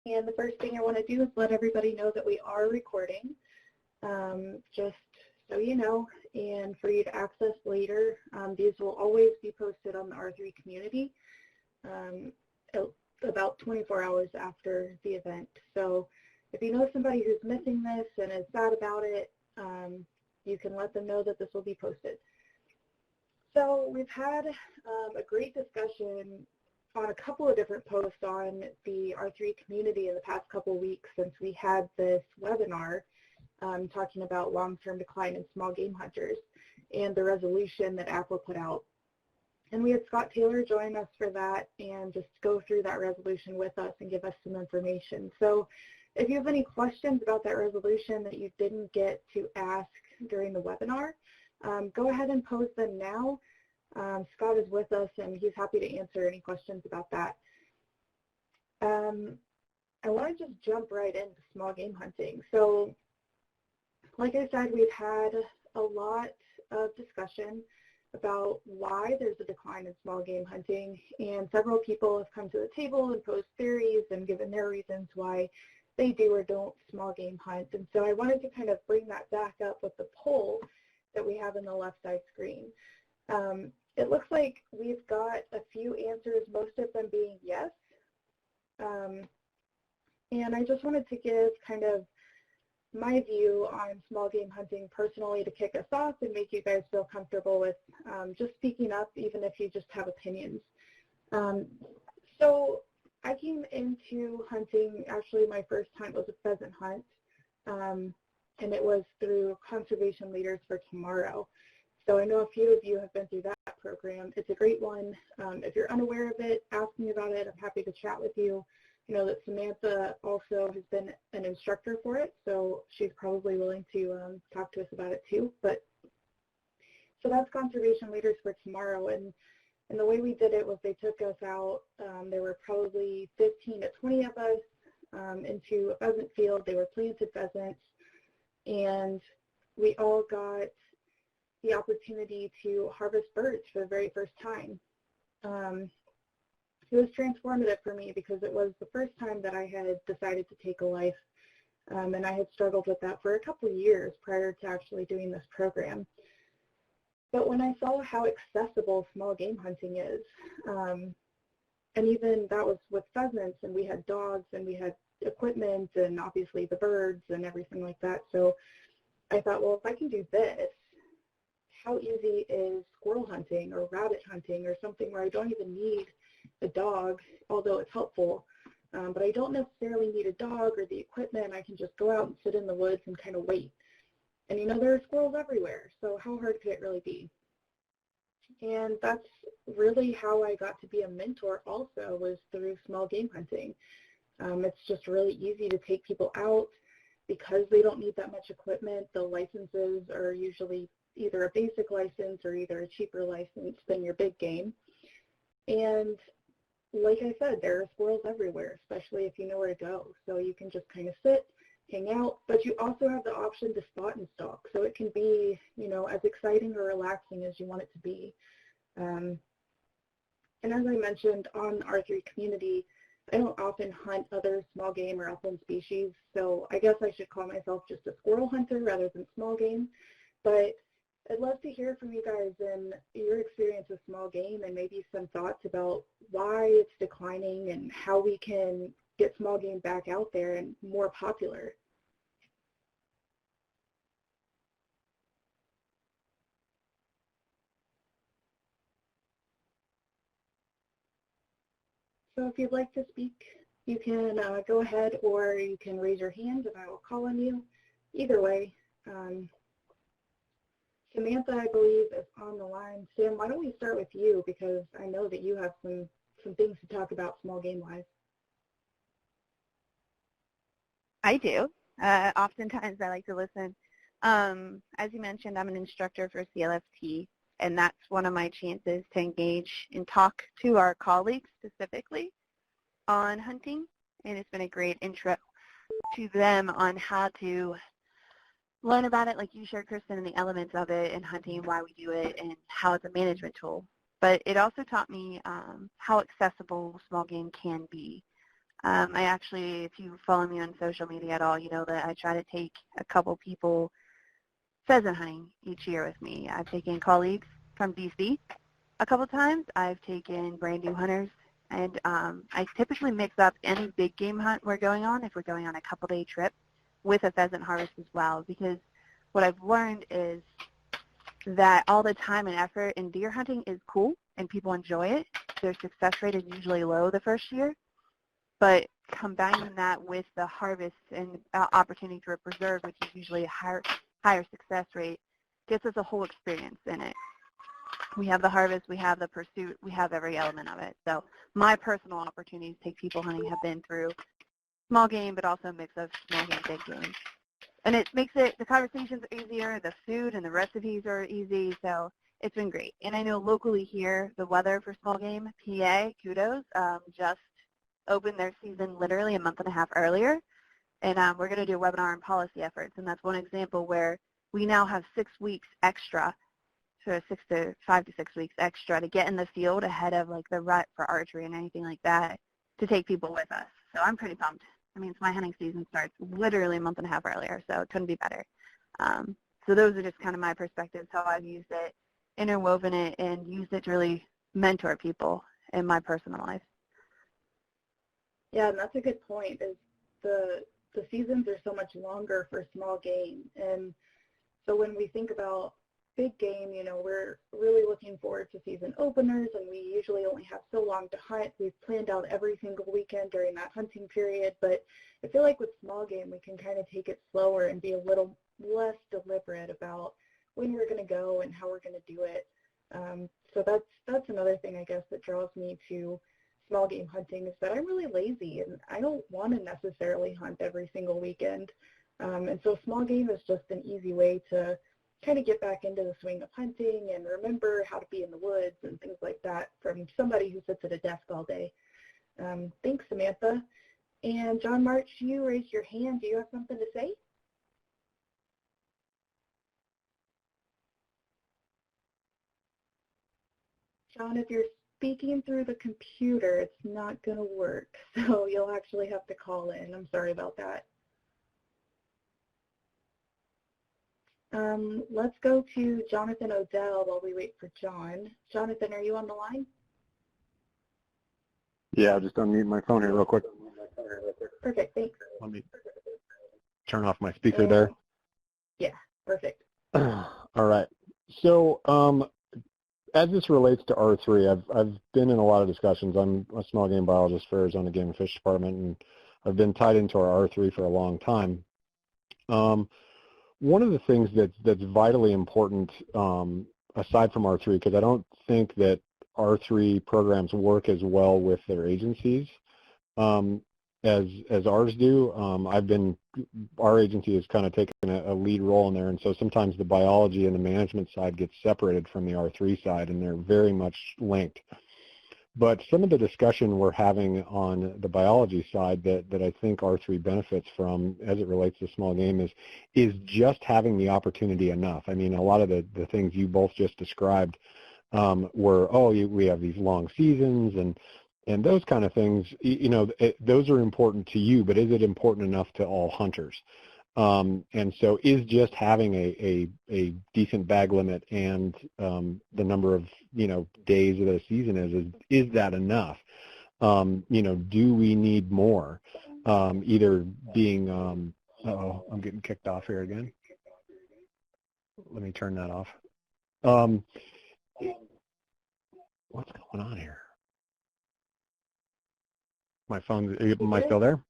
And the first thing I want to do is let everybody know that we are recording, just so you know, and for you to access later. These will always be posted on the R3 community about 24 hours after the event. So if you know somebody who's missing this and is sad about it, you can let them know that this will be posted. So we've had a great discussion on a couple of different posts on the R3 community in the past couple of weeks since we had this webinar talking about long-term decline in small game hunters and the resolution that ACWA put out. And we had Scott Taylor join us for that and just go through that resolution with us and give us some information. So if you have any questions about that resolution that you didn't get to ask during the webinar, go ahead and pose them now. Scott is with us and he's happy to answer any questions about that. I want to just jump right into small game hunting. So like I said, we've had a lot of discussion about why there's a decline in small game hunting, and several people have come to the table and posed theories and given their reasons why they do or don't small game hunt. And so I wanted to kind of bring that back up with the poll that we have in the left side screen. It looks like we've got a few answers, most of them being yes. And I just wanted to give kind of my view on small game hunting personally to kick us off and make you guys feel comfortable with just speaking up, even if you just have opinions. So I came into hunting, actually my first hunt was a pheasant hunt, and it was through Conservation Leaders for Tomorrow. So I know a few of you have been through that program. It's a great one. If you're unaware of it, ask me about it. I'm happy to chat with you. I know that Samantha also has been an instructor for it, so she's probably willing to talk to us about it too. But so that's Conservation Leaders for Tomorrow, and the way we did it was they took us out. There were probably 15 to 20 of us into a pheasant field. They were planted pheasants, and we all got the opportunity to harvest birds for the very first time. It was transformative for me because it was the first time that I had decided to take a life, and I had struggled with that for a couple of years prior to actually doing this program. But when I saw how accessible small game hunting is, and even that was with pheasants, and we had dogs and we had equipment and obviously the birds and everything like that. So I thought, well, if I can do this, how easy is squirrel hunting or rabbit hunting or something where I don't even need a dog, although it's helpful, but I don't necessarily need a dog or the equipment. I can just go out and sit in the woods and kind of wait. And you know, there are squirrels everywhere, so how hard could it really be? And that's really how I got to be a mentor also, was through small game hunting. It's just really easy to take people out because they don't need that much equipment. The licenses are usually either a basic license or either a cheaper license than your big game. And like I said, there are squirrels everywhere, especially if you know where to go. So you can just kind of sit, hang out, but you also have the option to spot and stalk. So it can be, you know, as exciting or relaxing as you want it to be. And as I mentioned on the R3 community, I don't often hunt other small game or upland species. So I guess I should call myself just a squirrel hunter rather than small game. But I'd love to hear from you guys and your experience with small game and maybe some thoughts about why it's declining and how we can get small game back out there and more popular. So if you'd like to speak, you can go ahead, or you can raise your hand and I will call on you. Either way. Samantha, I believe, is on the line. Sam, why don't we start with you, because I know that you have some things to talk about small game-wise. I do. Oftentimes I like to listen. As you mentioned, I'm an instructor for CLFT, and that's one of my chances to engage and talk to our colleagues specifically on hunting, and it's been a great intro to them on how to learn about it, like you shared, Kristen, and the elements of it and hunting, why we do it, and how it's a management tool. But it also taught me how accessible small game can be. I actually, if you follow me on social media at all, you know that I try to take a couple people pheasant hunting each year with me. I've taken colleagues from DC a couple times. I've taken brand new hunters, and I typically mix up any big game hunt we're going on, if we're going on a couple-day trip, with a pheasant harvest as well, because what I've learned is that all the time and effort in deer hunting is cool, and people enjoy it. Their success rate is usually low the first year, but combining that with the harvest and opportunity for a preserve, which is usually a higher success rate, gets us a whole experience in it. We have the harvest, we have the pursuit, we have every element of it. So my personal opportunities to take people hunting have been through small game, but also a mix of small game, big game. And it makes it, the conversations are easier, the food and the recipes are easy, so it's been great. And I know locally here, the weather for small game, PA, kudos, just opened their season literally a month and a half earlier. And we're going to do a webinar on policy efforts, and that's one example where we now have 6 weeks extra, so 5 to 6 weeks extra to get in the field ahead of like the rut for archery and anything like that to take people with us. So I'm pretty pumped. I mean, my hunting season starts literally a month and a half earlier, so it couldn't be better. So those are just kind of my perspectives, how I've used it, interwoven it, and used it to really mentor people in my personal life. Yeah, and that's a good point, is the seasons are so much longer for small game. And so when we think about big game, you know, we're really looking forward to season openers, and we usually only have so long to hunt. We've planned out every single weekend during that hunting period, but I feel like with small game, we can kind of take it slower and be a little less deliberate about when we're going to go and how we're going to do it. So that's another thing, I guess, that draws me to small game hunting, is that I'm really lazy and I don't want to necessarily hunt every single weekend. And so small game is just an easy way to kind of get back into the swing of hunting and remember how to be in the woods and things like that from somebody who sits at a desk all day. Thanks, Samantha. And John March, you raised your hand. Do you have something to say? John, if you're speaking through the computer, it's not going to work. So you'll actually have to call in. I'm sorry about that. Let's go to Jonathan Odell while we wait for John. Jonathan, are you on the line? Yeah, I'll just unmute my phone here real quick. Perfect, thanks. Let me turn off my speaker there. Yeah, perfect. All right. So as this relates to R3, I've been in a lot of discussions. I'm a small game biologist for Arizona Game and Fish Department, and I've been tied into our R3 for a long time. One of the things that's vitally important, aside from R3, because I don't think that R3 programs work as well with their agencies as ours do. Our agency has kind of taken a lead role in there, and so sometimes the biology and the management side gets separated from the R3 side, and they're very much linked. But some of the discussion we're having on the biology side that I think R3 benefits from as it relates to small game is just having the opportunity enough. I mean, a lot of the things you both just described were, we have these long seasons and those kind of things, those are important to you, but is it important enough to all hunters? And so is just having a decent bag limit and the number of, days of the season is that enough? Do we need more? Either being, I'm getting kicked off here again. Let me turn that off. What's going on here? My phone, am I still there?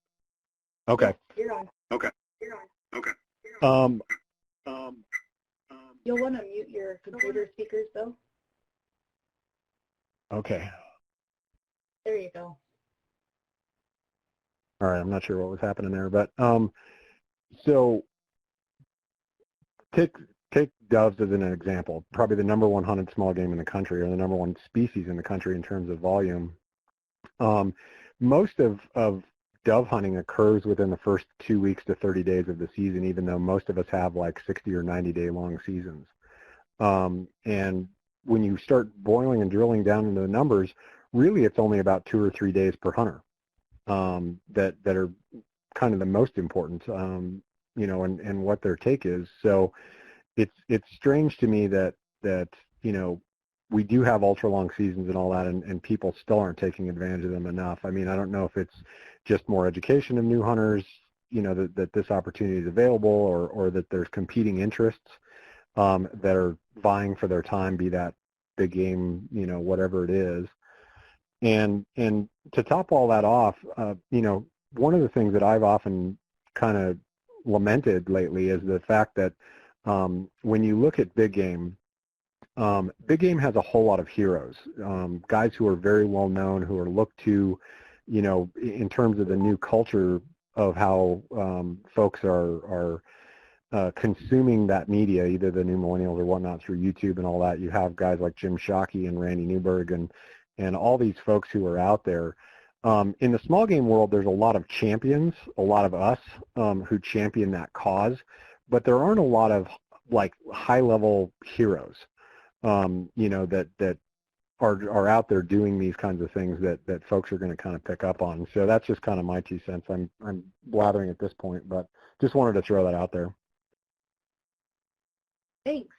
Okay. You're on. Okay. You'll want to mute your computer speakers, though. Okay. There you go. All right. I'm not sure what was happening there, but so take doves as an example. Probably the number one hunted small game in the country, or the number one species in the country in terms of volume. Most of dove hunting occurs within the first 2 weeks to 30 days of the season, even though most of us have like 60 or 90-day long seasons. And when you start boiling and drilling down into the numbers, really it's only about 2 or 3 days per hunter. that are kind of the most important, and what their take is. So it's strange to me that we do have ultra long seasons and all that, and people still aren't taking advantage of them enough. I mean, I don't know if it's just more education of new hunters, that this opportunity is available, or that there's competing interests that are vying for their time, be that big game, whatever it is. And to top all that off, one of the things that I've often kind of lamented lately is the fact that when you look at big game has a whole lot of heroes, guys who are very well known, who are looked to, in terms of the new culture of how folks are consuming that media, either the new millennials or whatnot, through YouTube and all that. You have guys like Jim Shockey and Randy Newberg and all these folks who are out there. In the small game world, there's a lot of champions, a lot of us who champion that cause, but there aren't a lot of like high-level heroes, that are out there doing these kinds of things that folks are going to kind of pick up on. So that's just kind of my 2 cents. I'm blathering at this point, but just wanted to throw that out there. Thanks.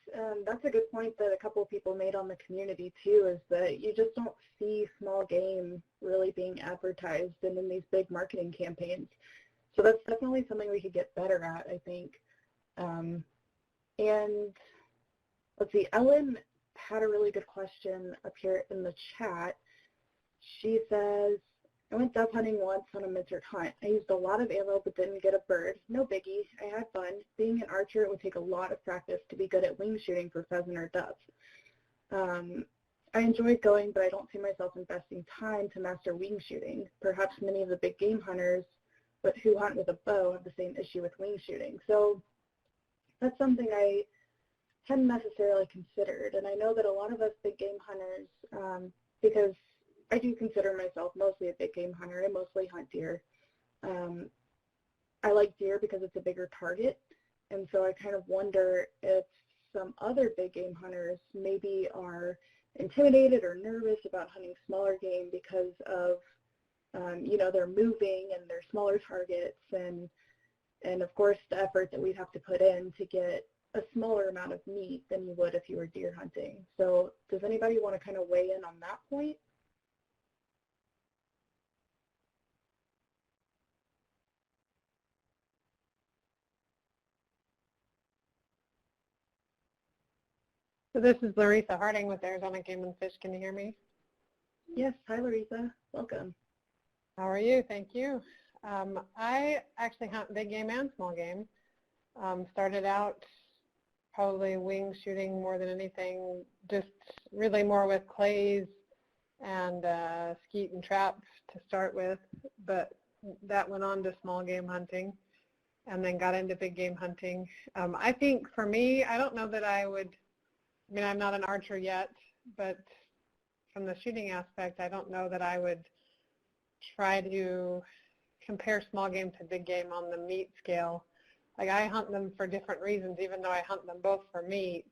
That's a good point that a couple of people made on the community too, is that you just don't see small game really being advertised and in these big marketing campaigns. So that's definitely something we could get better at, I think. And let's see, Ellen had a really good question up here in the chat. She says, I went dove hunting once on a mid-search hunt. I used a lot of ammo but didn't get a bird. No biggie. I had fun. Being an archer, it would take a lot of practice to be good at wing shooting for pheasant or dove. I enjoyed going, but I don't see myself investing time to master wing shooting. Perhaps many of the big game hunters but who hunt with a bow have the same issue with wing shooting. So that's something I hadn't necessarily considered. And I know that a lot of us big game hunters, because I do consider myself mostly a big game hunter. I mostly hunt deer. I like deer because it's a bigger target. And so I kind of wonder if some other big game hunters maybe are intimidated or nervous about hunting smaller game because of, they're moving and they're smaller targets. And of course, the effort that we'd have to put in to get a smaller amount of meat than you would if you were deer hunting. So does anybody want to kind of weigh in on that point? So this is Larissa Harding with Arizona Game and Fish. Can you hear me? Yes. Hi, Larissa. Welcome. How are you? Thank you. I actually hunt big game and small game. Started out probably wing shooting more than anything, just really more with clays and skeet and trap to start with, but that went on to small game hunting and then got into big game hunting. I think for me, I don't know that I would, I'm not an archer yet, but from the shooting aspect, I don't know that I would try to compare small game to big game on the meat scale. Like I hunt them for different reasons, even though I hunt them both for meat.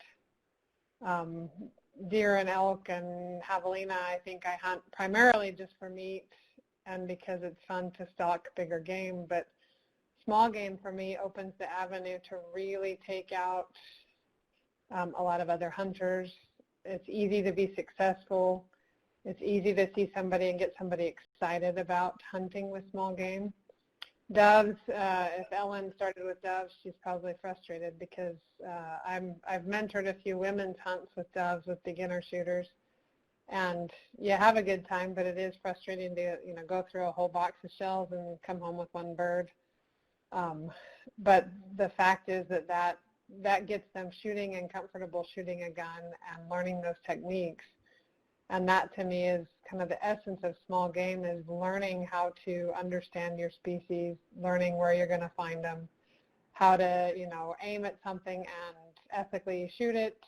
Deer and elk and javelina, I think I hunt primarily just for meat and because it's fun to stalk bigger game. But small game for me opens the avenue to really take out a lot of other hunters. It's easy to be successful. It's easy to see somebody and get somebody excited about hunting with small game. Doves, if Ellen started with doves, she's probably frustrated because I've mentored a few women's hunts with doves with beginner shooters, and you have a good time, but it is frustrating to go through a whole box of shells and come home with one bird. But the fact is that gets them shooting and comfortable shooting a gun and learning those techniques. And that to me is kind of the essence of small game, is learning how to understand your species, learning where you're going to find them, how to, aim at something and ethically shoot it,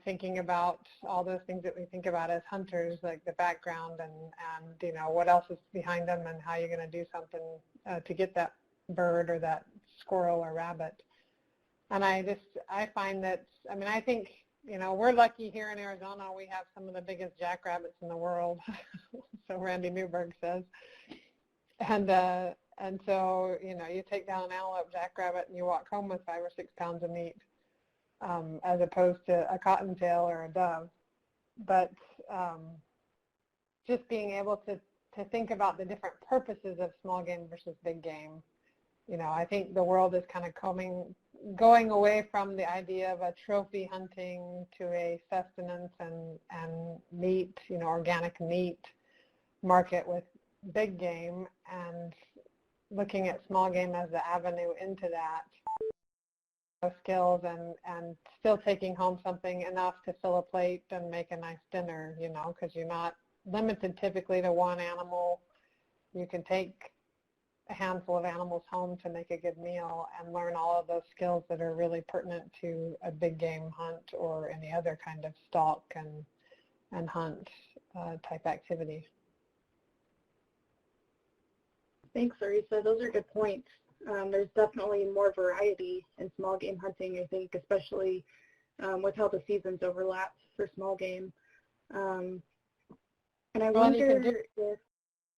thinking about all those things that we think about as hunters, like the background and what else is behind them and how you're going to do something to get that bird or that squirrel or rabbit. And I find that, I think, we're lucky here in Arizona. We have some of the biggest jackrabbits in the world, so Randy Newberg says. And so, you take down an antelope, jackrabbit, and you walk home with 5 or 6 pounds of meat, as opposed to a cottontail or a dove. But just being able to think about the different purposes of small game versus big game. I think the world is kind of going away from the idea of a trophy hunting to a sustenance and meat, organic meat market with big game, and looking at small game as the avenue into that. Skills and still taking home something enough to fill a plate and make a nice dinner, because you're not limited typically to one animal. You can take a handful of animals home to make a good meal and learn all of those skills that are really pertinent to a big game hunt or any other kind of stalk and hunt type activity. Thanks, Arisa. Those are good points. There's definitely more variety in small game hunting, I think, especially with how the seasons overlap for small game. And I wonder if,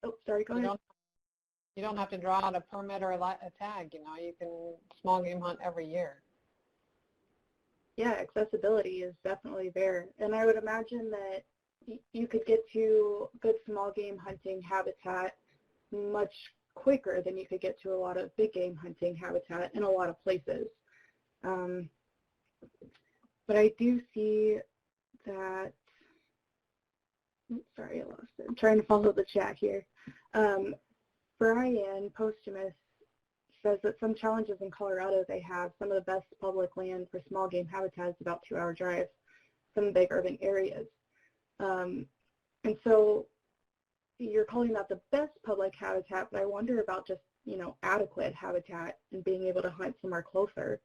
oh, sorry, go ahead. You don't have to draw out a permit or a tag, you can small game hunt every year. Yeah, accessibility is definitely there. And I would imagine that you could get to good small game hunting habitat much quicker than you could get to a lot of big game hunting habitat in a lot of places. But I do see that, sorry, I lost it. I'm trying to follow the chat here. Brian Posthumus says that some challenges in Colorado they have. Some of the best public land for small game habitats about 2-hour drive from big urban areas. And so you're calling that the best public habitat, but I wonder about just, adequate habitat and being able to hunt somewhere closer.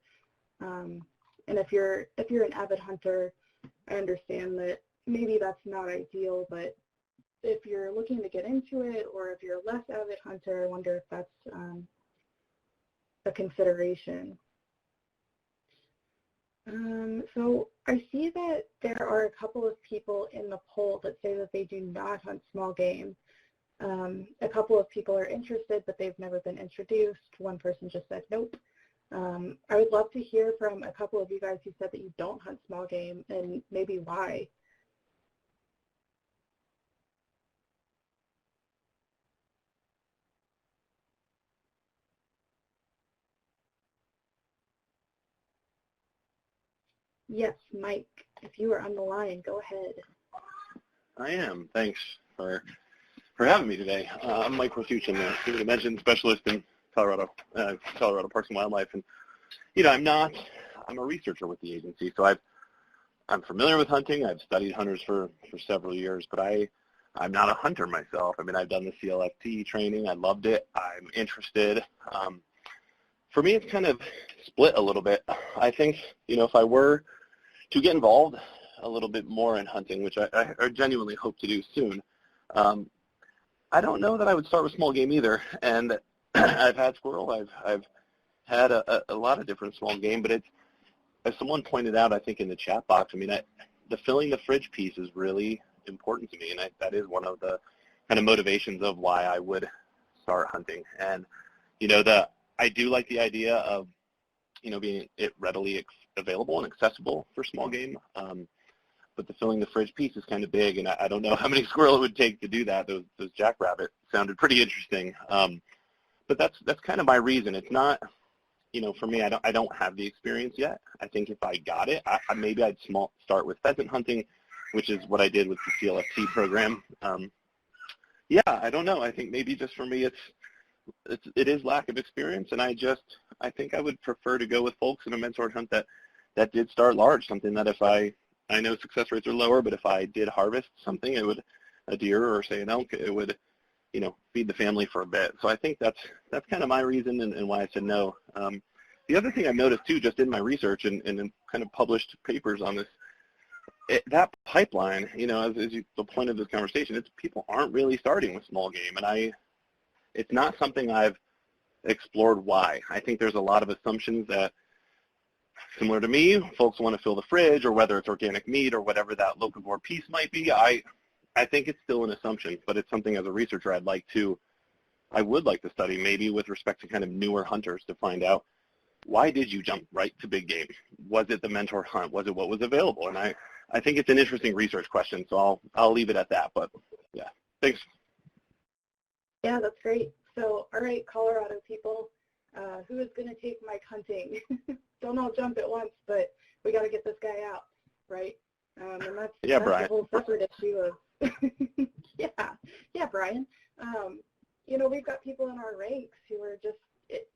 And if you're an avid hunter, I understand that maybe that's not ideal, but if you're looking to get into it, or if you're a less avid hunter, I wonder if that's a consideration. So I see that there are a couple of people in the poll that say that they do not hunt small game. A couple of people are interested, but they've never been introduced. One person just said nope. I would love to hear from a couple of you guys who said that you don't hunt small game and maybe why. Yes, Mike, if you are on the line, go ahead. I am. Thanks for having me today. I'm Mike Rosuchin, the Human Dimension Specialist in Colorado Parks and Wildlife, and I'm a researcher with the agency, so I'm familiar with hunting. I've studied hunters for several years, but I'm not a hunter myself. I mean, I've done the CLFT training. I loved it. I'm interested. For me, it's kind of split a little bit. I think, if I were to get involved a little bit more in hunting, which I genuinely hope to do soon, I don't know that I would start with small game either. And I've had squirrel. I've had a lot of different small game, but it's, as someone pointed out, I think in the chat box, I mean, the filling the fridge piece is really important to me, and that is one of the kind of motivations of why I would start hunting. And, I do like the idea of, being it readily available and accessible for small game. But the filling the fridge piece is kind of big, and I don't know how many squirrel it would take to do that. Those jackrabbit sounded pretty interesting. But that's kind of my reason. It's not, for me, I don't have the experience yet. I think if I got it, maybe I'd start with pheasant hunting, which is what I did with the CLFT program. Yeah, I don't know. I think maybe just for me, it is lack of experience, and I think I would prefer to go with folks in a mentored hunt that did start large, something that if I know success rates are lower, but if I did harvest something, a deer or say an elk, it would, feed the family for a bit. So I think that's kind of my reason and why I said no. The other thing I've noticed too, just in my research and in kind of published papers on this, that pipeline, as the point of this conversation, it's people aren't really starting with small game, and it's not something I've explored why. I think there's a lot of assumptions that, similar to me, folks want to fill the fridge, or whether it's organic meat or whatever that locavore piece might be. I think it's still an assumption, but it's something as a researcher I'd like to I would like to study, maybe with respect to kind of newer hunters, to find out, why did you jump right to big game? Was it the mentor hunt? Was it what was available? And I think it's an interesting research question, so I'll leave it at that. But yeah, thanks. Yeah, that's great. So, all right, Colorado people, who is going to take Mike hunting? Don't all jump at once, but we got to get this guy out, right? And that's Brian. a whole separate issue of, yeah, Brian. We've got people in our ranks who are just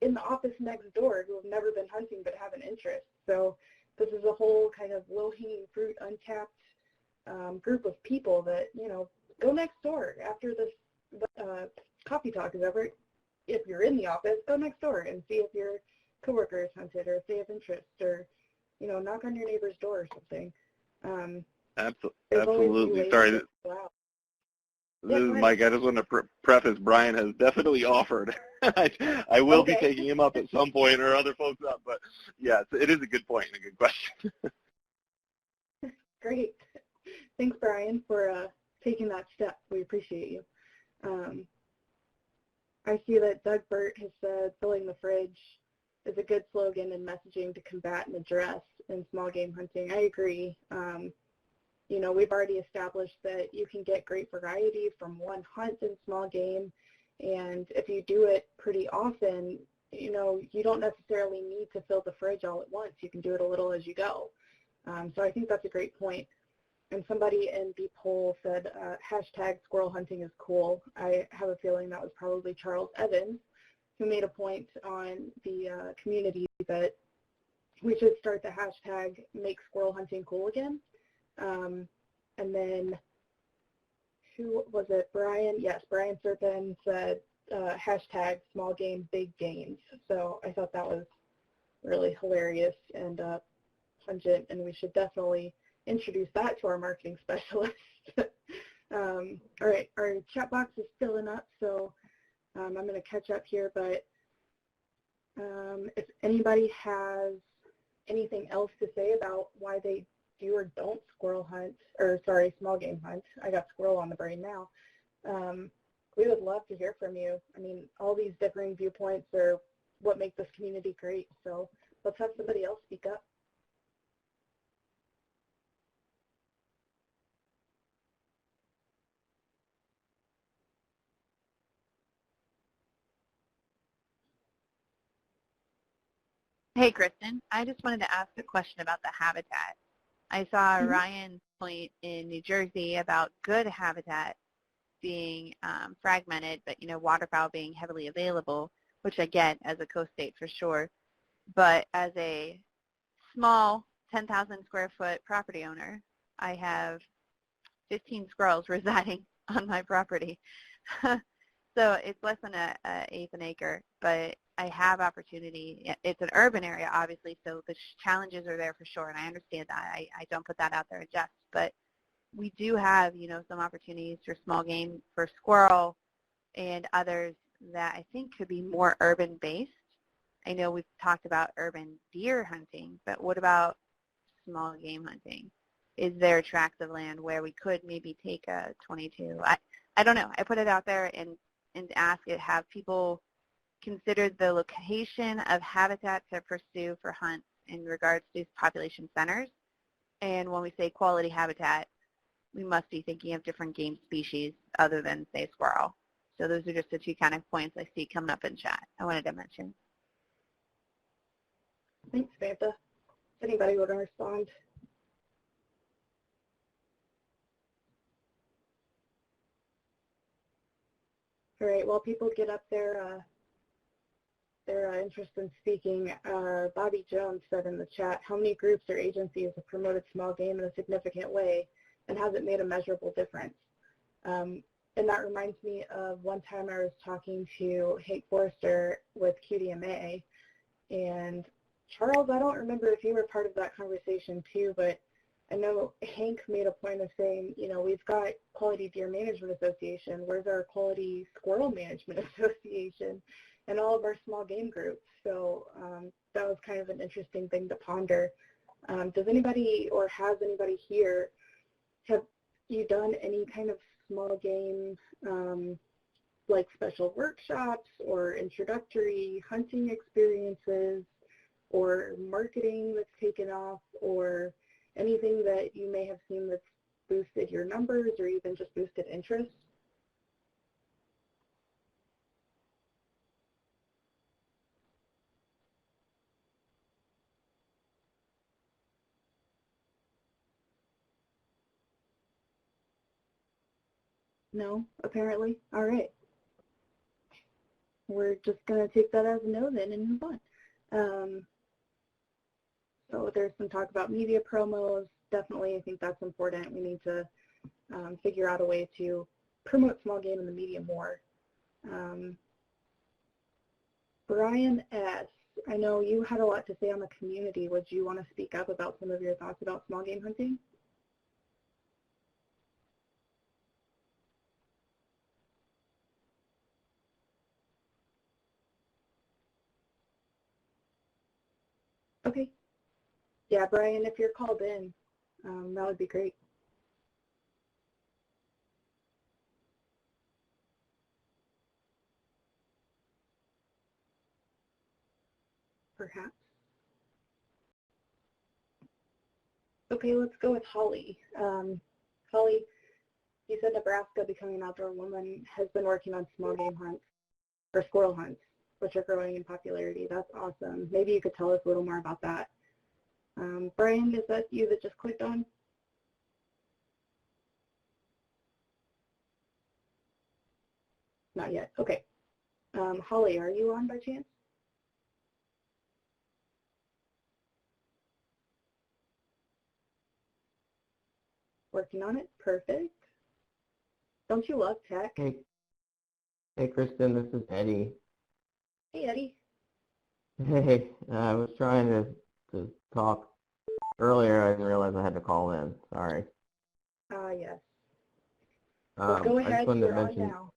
in the office next door who have never been hunting but have an interest. So this is a whole kind of low-hanging fruit, untapped group of people that, go next door after this coffee talk is over. If you're in the office, go next door and see if your coworkers hunted or if they have interest, or, knock on your neighbor's door or something. Absolutely. Sorry. This is Mike. I just want to preface, Brian has definitely offered. I will be taking him up at some point, or other folks up, but yeah, it is a good point and a good question. Great. Thanks, Brian, for taking that step. We appreciate you. I see that Doug Burt has said filling the fridge is a good slogan and messaging to combat and address in small game hunting. I agree. We've already established that you can get great variety from one hunt in small game, and if you do it pretty often, you don't necessarily need to fill the fridge all at once. You can do it a little as you go. So I think that's a great point. And somebody in the poll said, hashtag squirrel hunting is cool. I have a feeling that was probably Charles Evans, who made a point on the community that we should start the hashtag make squirrel hunting cool again. And then, who was it? Brian? Yes, Brian Serpin said hashtag small game big gains. So I thought that was really hilarious and pungent, and we should definitely introduce that to our marketing specialist. All right, our chat box is filling up, so I'm going to catch up here, but if anybody has anything else to say about why they do or don't small game hunt. I got squirrel on the brain now. We would love to hear from you. I mean, all these differing viewpoints are what make this community great, so let's have somebody else speak up. Hey, Kristen. I just wanted to ask a question about the habitat. I saw Ryan's point in New Jersey about good habitat being fragmented, but, waterfowl being heavily available, which I get as a coast state for sure. But as a small 10,000 square foot property owner, I have 15 squirrels residing on my property. So it's less than an eighth an acre, but I have opportunity. It's an urban area, obviously, so the challenges are there for sure, and I understand that. I don't put that out there in jest, but we do have, some opportunities for small game, for squirrel, and others that I think could be more urban-based. I know we've talked about urban deer hunting, but what about small game hunting? Is there a tract of land where we could maybe take a 22? I don't know. I put it out there and ask it, have people considered the location of habitat to pursue for hunts in regards to population centers. And when we say quality habitat, we must be thinking of different game species other than, say, squirrel. So those are just the two kind of points I see coming up in chat I wanted to mention. Thanks, Samantha. If anybody want to respond? All right, while people get up their interest in speaking, Bobby Jones said in the chat, how many groups or agencies have promoted small game in a significant way, and has it made a measurable difference? And that reminds me of one time I was talking to Hank Forrester with QDMA, and Charles, I don't remember if you were part of that conversation too, but I know Hank made a point of saying, we've got Quality Deer Management Association, where's our Quality Squirrel Management Association, and all of our small game groups. So that was kind of an interesting thing to ponder. Does anybody, or has anybody here, have you done any kind of small game like special workshops or introductory hunting experiences or marketing that's taken off or anything that you may have seen that's boosted your numbers or even just boosted interest? No, apparently. All right. We're just going to take that as a no then and move on. So there's some talk about media promos. Definitely, I think that's important. We need to figure out a way to promote small game in the media more. Brian S., I know you had a lot to say on the community. Would you want to speak up about some of your thoughts about small game hunting? Okay. Yeah, Brian, if you're called in, that would be great. Perhaps. Okay, let's go with Holly. Holly, you said Nebraska, becoming an outdoor woman, has been working on small game hunts or squirrel hunts, which are growing in popularity. That's awesome. Maybe you could tell us a little more about that. Brian, is that you that just clicked on? Not yet. Okay. Holly, are you on by chance? Working on it? Perfect. Don't you love tech? Hey, Kristen, this is Eddie. Hey, Eddie. Hey, I was trying to talk earlier. I didn't realize I had to call in. Sorry. Yes. Well, go I ahead. just wanted to You're on mention, now.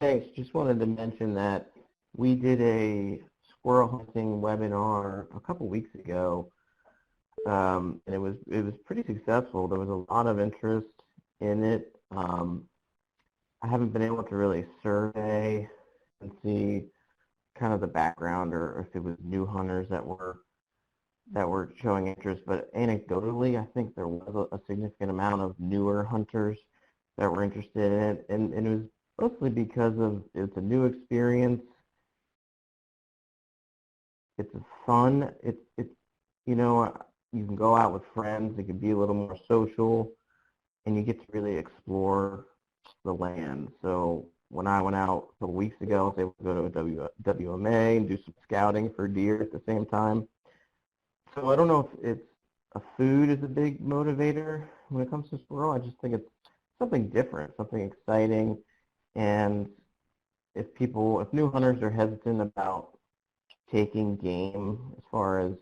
thanks. Just wanted to mention that we did a squirrel hunting webinar a couple weeks ago, and it was pretty successful. There was a lot of interest in it. I haven't been able to really survey and see kind of the background or if it was new hunters that were showing interest, but anecdotally I think there was a significant amount of newer hunters that were interested in it, and it was mostly because of it's a new experience, it's fun, it's you know, you can go out with friends, it can be a little more social, and you get to really explore the land. So when I went out a couple weeks ago, I was able to go to a WMA and do some scouting for deer at the same time. So I don't know if it's food is a big motivator when it comes to squirrel. I just think it's something different, something exciting. And if new hunters are hesitant about taking game as far as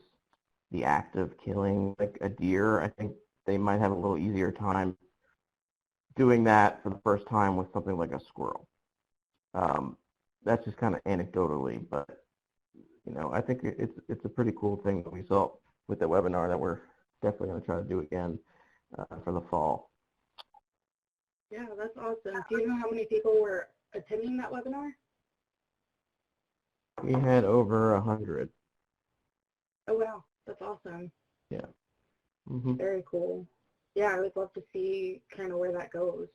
the act of killing like a deer, I think they might have a little easier time doing that for the first time with something like a squirrel. That's just kind of anecdotally, but you know, I think it's a pretty cool thing that we saw with the webinar that we're definitely going to try to do again for the fall. Yeah, that's awesome. Do you know how many people were attending that webinar? We had over 100. Oh, wow. That's awesome. Yeah. Mm-hmm. Very cool. Yeah, I would love to see kind of where that goes.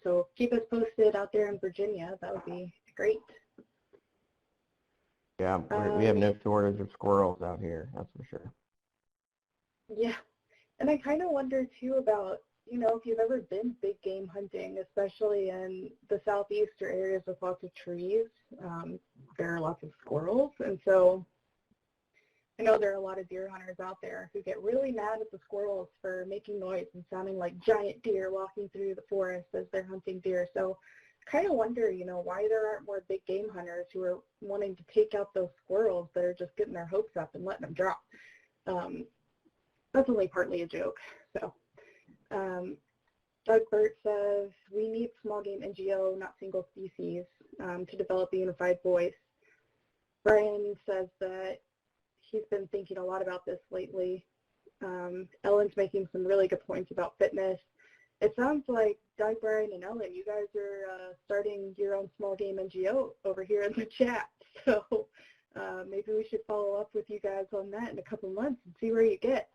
So keep us posted out there in Virginia. That would be great. Yeah, we have no shortage of squirrels out here, that's for sure. Yeah, and I kind of wonder too about, you know, if you've ever been big game hunting, especially in the southeast or areas with lots of trees, there are lots of squirrels. And so I know there are a lot of deer hunters out there who get really mad at the squirrels for making noise and sounding like giant deer walking through the forest as they're hunting deer. So I kind of wonder, you know, why there aren't more big game hunters who are wanting to take out those squirrels that are just getting their hopes up and letting them drop. That's only partly a joke. So Doug Burt says, we need small game NGO, not single species, to develop a unified voice. Brian says that he's been thinking a lot about this lately. Ellen's making some really good points about fitness. It sounds like Doug, Brian, and Ellen, you guys are starting your own small game NGO over here in the chat. So maybe we should follow up with you guys on that in a couple months and see where you get.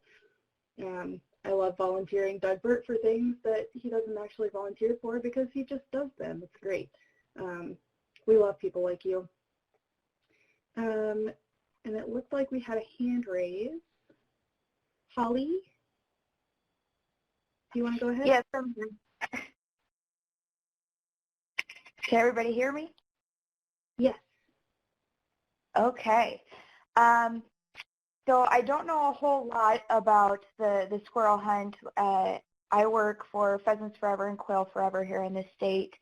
I love volunteering Doug Burt for things that he doesn't actually volunteer for because he just does them. It's great. We love people like you. And it looked like we had a hand raised. Holly, do you want to go ahead? Yes. Can everybody hear me? Yes. Okay. So I don't know a whole lot about the squirrel hunt. I work for Pheasants Forever and Quail Forever here in the state.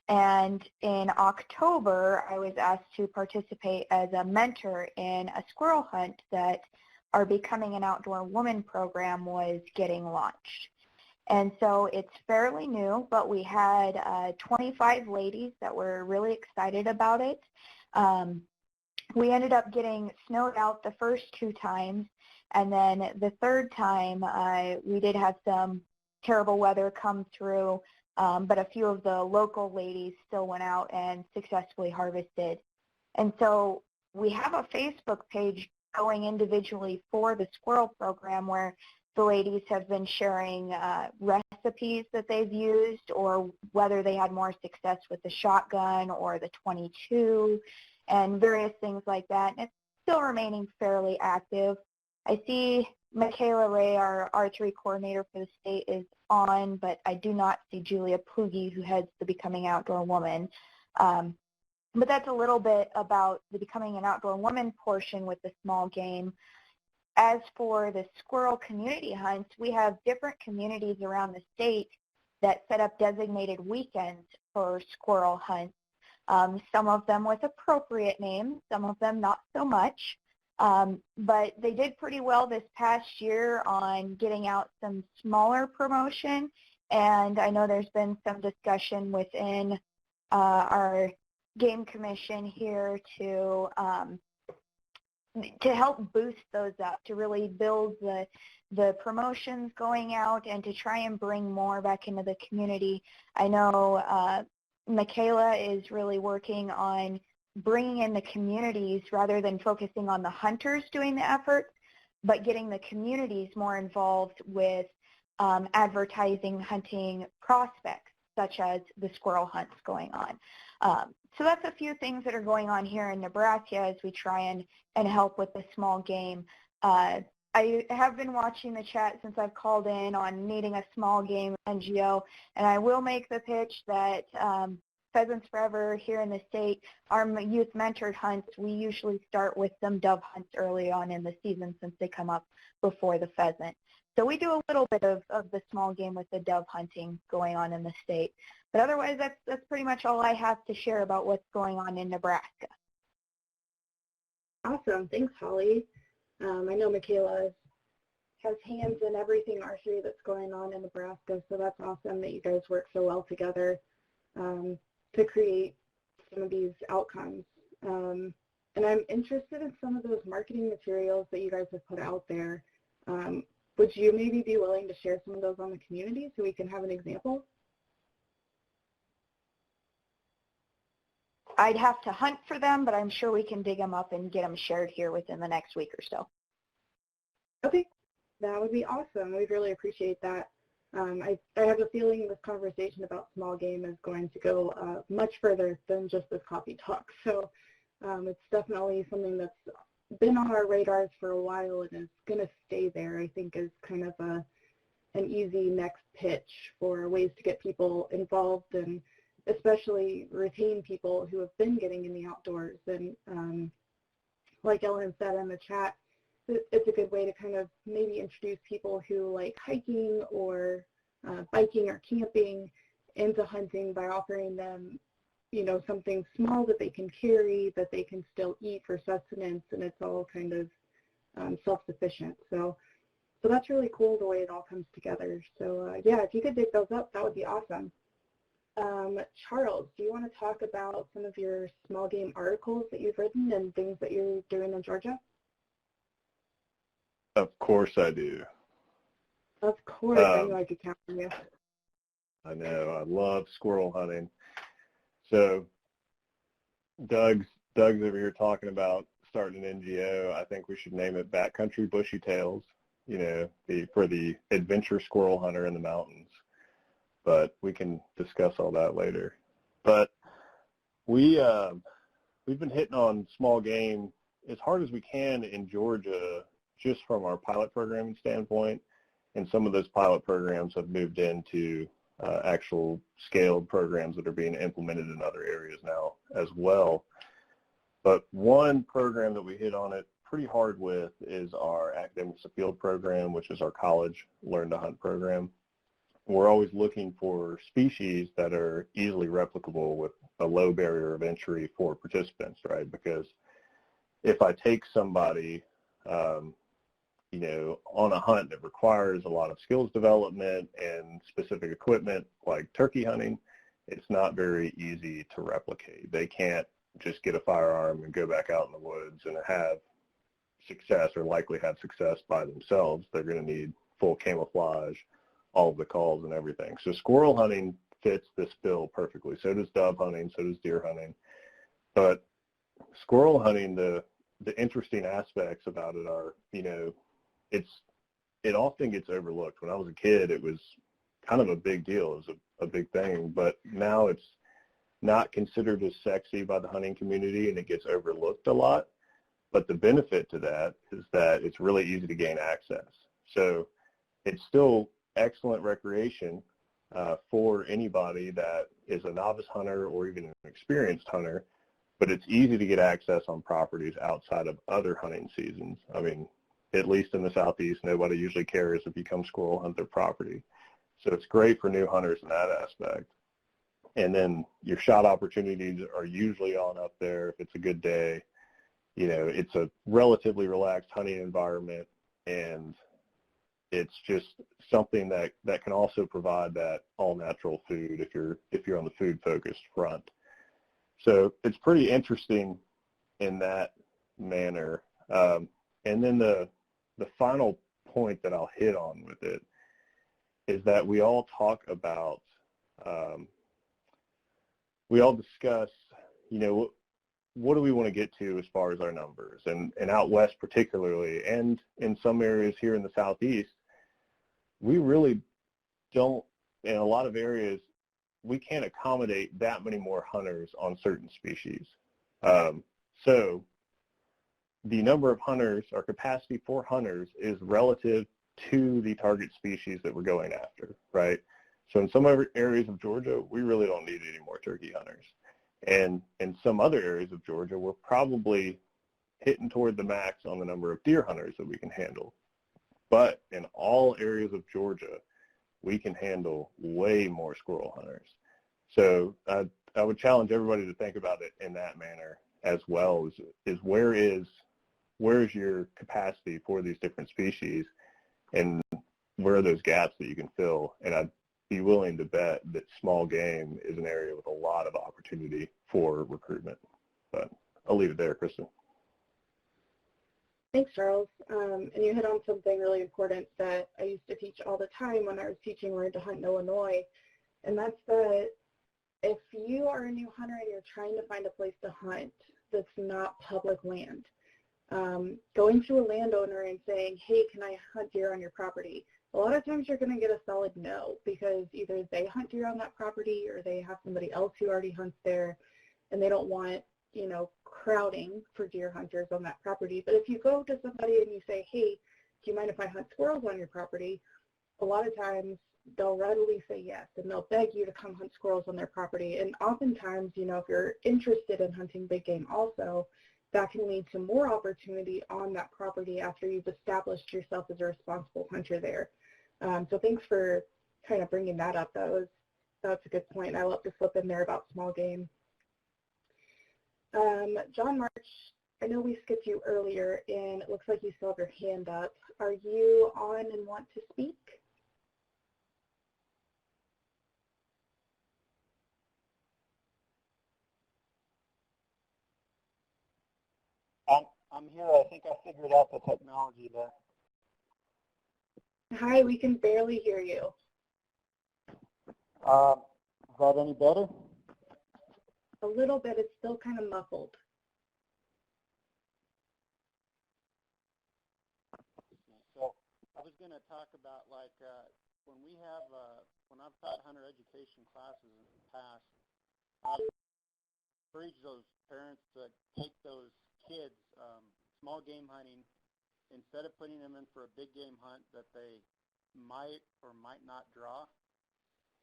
And in October, I was asked to participate as a mentor in a squirrel hunt that our Becoming an Outdoor Woman program was getting launched. And so it's fairly new, but we had 25 ladies that were really excited about it. We ended up getting snowed out the first 2 times, and then the third time we did have some terrible weather come through, but a few of the local ladies still went out and successfully harvested. And so we have a Facebook page going individually for the squirrel program where the ladies have been sharing recipes that they've used, or whether they had more success with the shotgun or the 22 and various things like that. And it's still remaining fairly active. I see Michaela Ray, our archery coordinator for the state, is on, but I do not see Julia Pugi, who heads the Becoming Outdoor Woman. But that's a little bit about the Becoming an Outdoor Woman portion with the small game. As for the squirrel community hunts, we have different communities around the state that set up designated weekends for squirrel hunts. Some of them with appropriate names, some of them not so much. But they did pretty well this past year on getting out some smaller promotion, and I know there's been some discussion within our game commission here to help boost those up, to really build the promotions going out and to try and bring more back into the community. I know Michaela is really working on bringing in the communities rather than focusing on the hunters doing the effort, but getting the communities more involved with advertising hunting prospects, such as the squirrel hunts going on. So that's a few things that are going on here in Nebraska as we try and help with the small game. I have been watching the chat since I've called in on needing a small game NGO, and I will make the pitch that Pheasants Forever here in the state, our youth mentored hunts, we usually start with some dove hunts early on in the season since they come up before the pheasant. So we do a little bit of the small game with the dove hunting going on in the state. But otherwise, that's pretty much all I have to share about what's going on in Nebraska. Awesome. Thanks, Holly. I know Michaela has hands in everything archery that's going on in Nebraska, so that's awesome that you guys work so well together to create some of these outcomes. And I'm interested in some of those marketing materials that you guys have put out there. Would you maybe be willing to share some of those on the community so we can have an example? I'd have to hunt for them, but I'm sure we can dig them up and get them shared here within the next week or so. Okay, that would be awesome. We'd really appreciate that. I have a feeling this conversation about small game is going to go much further than just this coffee talk. So it's definitely something that's been on our radars for a while and is going to stay there, I think, is kind of an easy next pitch for ways to get people involved and especially retain people who have been getting in the outdoors. And like Ellen said in the chat, it's a good way to kind of maybe introduce people who like hiking or biking or camping into hunting by offering them, you know, something small that they can carry, that they can still eat for sustenance, and it's all kind of self-sufficient. So that's really cool the way it all comes together. So yeah, if you could dig those up, that would be awesome. Charles, do you want to talk about some of your small game articles that you've written and things that you're doing in Georgia? Of course I do. Of course, I knew I could count on you. I know. I love squirrel hunting. So Doug's over here talking about starting an NGO. I think we should name it Backcountry Bushy Tails, you know, for the adventure squirrel hunter in the mountains. But we can discuss all that later. But we've been hitting on small game as hard as we can in Georgia, just from our pilot programming standpoint. And some of those pilot programs have moved into actual scaled programs that are being implemented in other areas now as well. But one program that we hit on it pretty hard with is our Academics of Field program, which is our college Learn to Hunt program. We're always looking for species that are easily replicable with a low barrier of entry for participants, right? Because if I take somebody, you know, on a hunt that requires a lot of skills development and specific equipment like turkey hunting, it's not very easy to replicate. They can't just get a firearm and go back out in the woods and have success or likely have success by themselves. They're going to need full camouflage, all of the calls and everything. So squirrel hunting fits this bill perfectly. So does dove hunting, so does deer hunting. But squirrel hunting, the interesting aspects about it are, you know, it often gets overlooked. When I was a kid, it was kind of a big deal. It was a big thing. But now it's not considered as sexy by the hunting community, and it gets overlooked a lot. But the benefit to that is that it's really easy to gain access. So it's still excellent recreation for anybody that is a novice hunter or even an experienced hunter, but it's easy to get access on properties outside of other hunting seasons. I mean, at least in the Southeast, nobody usually cares if you come squirrel hunt their property. So it's great for new hunters in that aspect. And then your shot opportunities are usually on up there if it's a good day. You know, it's a relatively relaxed hunting environment, and it's just something that can also provide that all-natural food if you're on the food-focused front. So it's pretty interesting in that manner. And then the final point that I'll hit on with it is that we all talk about, we all discuss, you know, what do we want to get to as far as our numbers? And out west particularly, and in some areas here in the Southeast, we really don't, in a lot of areas, we can't accommodate that many more hunters on certain species. So the number of hunters, our capacity for hunters, is relative to the target species that we're going after, right? So in some areas of Georgia, we really don't need any more turkey hunters. And in some other areas of Georgia, we're probably hitting toward the max on the number of deer hunters that we can handle. But in all areas of Georgia, we can handle way more squirrel hunters. So I would challenge everybody to think about it in that manner as well, is where is your capacity for these different species, and where are those gaps that you can fill? And I'd be willing to bet that small game is an area with a lot of opportunity for recruitment. But I'll leave it there, Kristen. Thanks, Charles. And you hit on something really important that I used to teach all the time when I was teaching Learn to Hunt in Illinois, and that's that if you are a new hunter and you're trying to find a place to hunt that's not public land, going to a landowner and saying, hey, can I hunt deer on your property? A lot of times you're going to get a solid no, because either they hunt deer on that property or they have somebody else who already hunts there, and they don't want, you know, crowding for deer hunters on that property. But if you go to somebody and you say, hey, do you mind if I hunt squirrels on your property? A lot of times they'll readily say yes, and they'll beg you to come hunt squirrels on their property. And oftentimes, you know, if you're interested in hunting big game also, that can lead to more opportunity on that property after you've established yourself as a responsible hunter there. So thanks for kind of bringing that up. That's a good point. I love to flip in there about small game. John March, I know we skipped you earlier, and it looks like you still have your hand up. Are you on and want to speak? I'm here. I think I figured out the technology there. Hi, we can barely hear you. Is that any better? A little bit. It's still kind of muffled. So I was going to talk about when we have when I've taught hunter education classes in the past, I've encouraged those parents to take those kids small game hunting instead of putting them in for a big game hunt that they might or might not draw.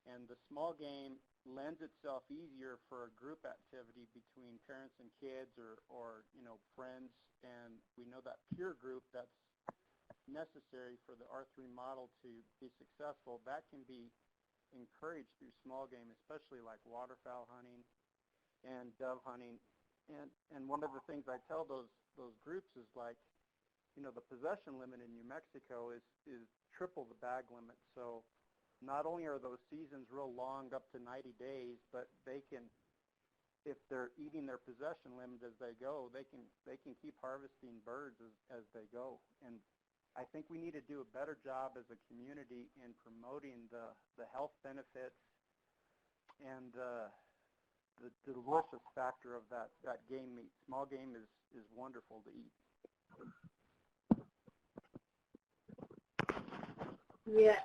And the small game lends itself easier for a group activity between parents and kids or friends, and we know that peer group that's necessary for the R3 model to be successful, that can be encouraged through small game, especially like waterfowl hunting and dove hunting. And one of the things I tell those groups is the possession limit in New Mexico is triple the bag limit. So not only are those seasons real long, up to 90 days, but they can, if they're eating their possession limit as they go, they can keep harvesting birds as they go. And I think we need to do a better job as a community in promoting the health benefits and the delicious factor of that game meat. Small game is wonderful to eat. Yeah,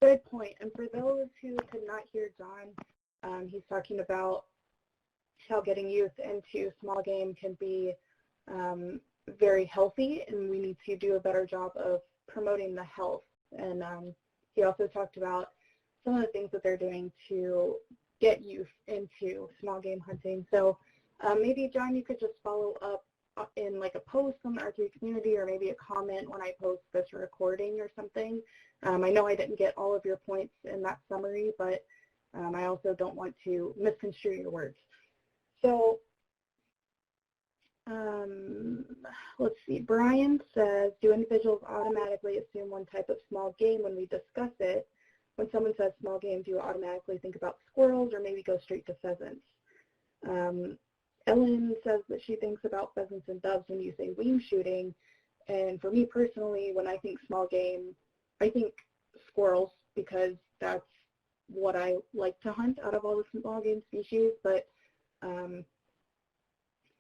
good point. And for those who could not hear John, he's talking about how getting youth into small game can be very healthy, and we need to do a better job of promoting the health. And he also talked about some of the things that they're doing to get youth into small game hunting. So maybe, John, you could just follow up in like a post on the R3 community, or maybe a comment when I post this recording or something. I know I didn't get all of your points in that summary, but I also don't want to misconstrue your words. So let's see. Brian says, do individuals automatically assume one type of small game when we discuss it? When someone says small game, do you automatically think about squirrels or maybe go straight to pheasants? Ellen says that she thinks about pheasants and doves when you say wean shooting. And for me personally, when I think small game, I think squirrels, because that's what I like to hunt out of all the small game species. But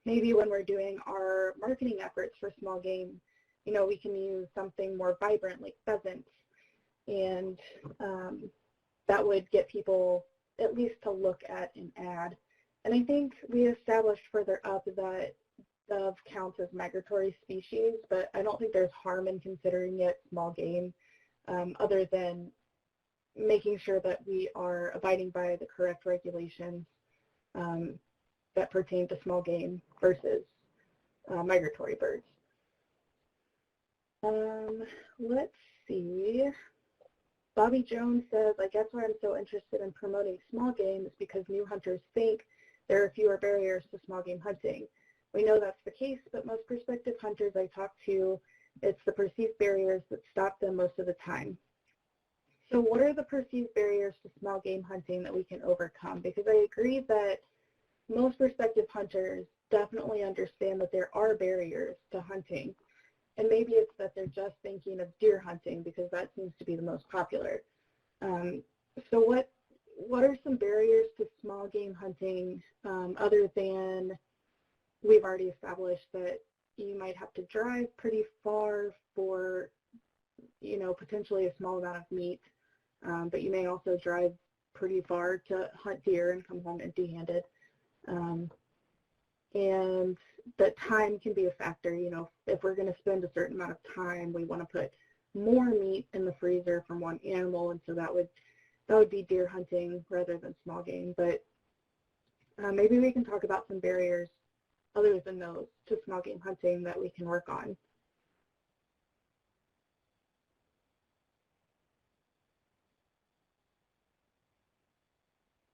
maybe when we're doing our marketing efforts for small game, we can use something more vibrant like pheasants. And that would get people at least to look at an ad. And I think we established further up that dove counts as migratory species, but I don't think there's harm in considering it small game, other than making sure that we are abiding by the correct regulations that pertain to small game versus migratory birds. Let's see. Bobby Jones says, I guess why I'm so interested in promoting small game is because new hunters think there are fewer barriers to small game hunting. We know that's the case, but most prospective hunters I talk to, it's the perceived barriers that stop them most of the time. So what are the perceived barriers to small game hunting that we can overcome? Because I agree that most prospective hunters definitely understand that there are barriers to hunting. And maybe it's that they're just thinking of deer hunting because that seems to be the most popular. So what are some barriers to small game hunting other than we've already established that you might have to drive pretty far for, potentially a small amount of meat, but you may also drive pretty far to hunt deer and come home empty-handed. And that time can be a factor. If we're going to spend a certain amount of time, we want to put more meat in the freezer from one animal, and so that would be deer hunting rather than small game. But maybe we can talk about some barriers other than those to small game hunting that we can work on.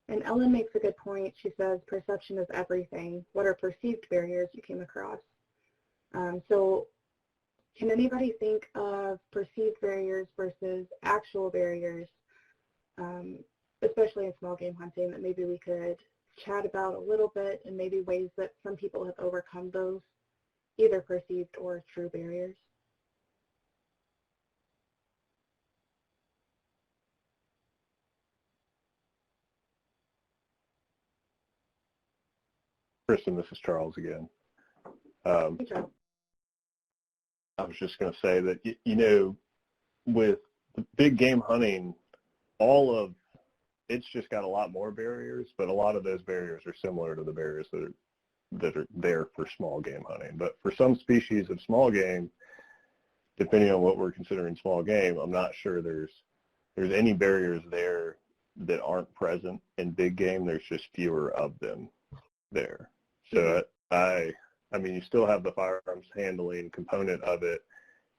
And Ellen makes a good point. She says, perception is everything. What are perceived barriers you came across? So can anybody think of perceived barriers versus actual barriers, especially in small game hunting, that maybe we could chat about a little bit, and maybe ways that some people have overcome those, either perceived or true barriers? Kristen, this is Charles again. I was just going to say that, with big game hunting, it's just got a lot more barriers, but a lot of those barriers are similar to the barriers that are there for small game hunting. But for some species of small game, depending on what we're considering small game, I'm not sure there's any barriers there that aren't present in big game. There's just fewer of them there. So I mean, you still have the firearms handling component of it.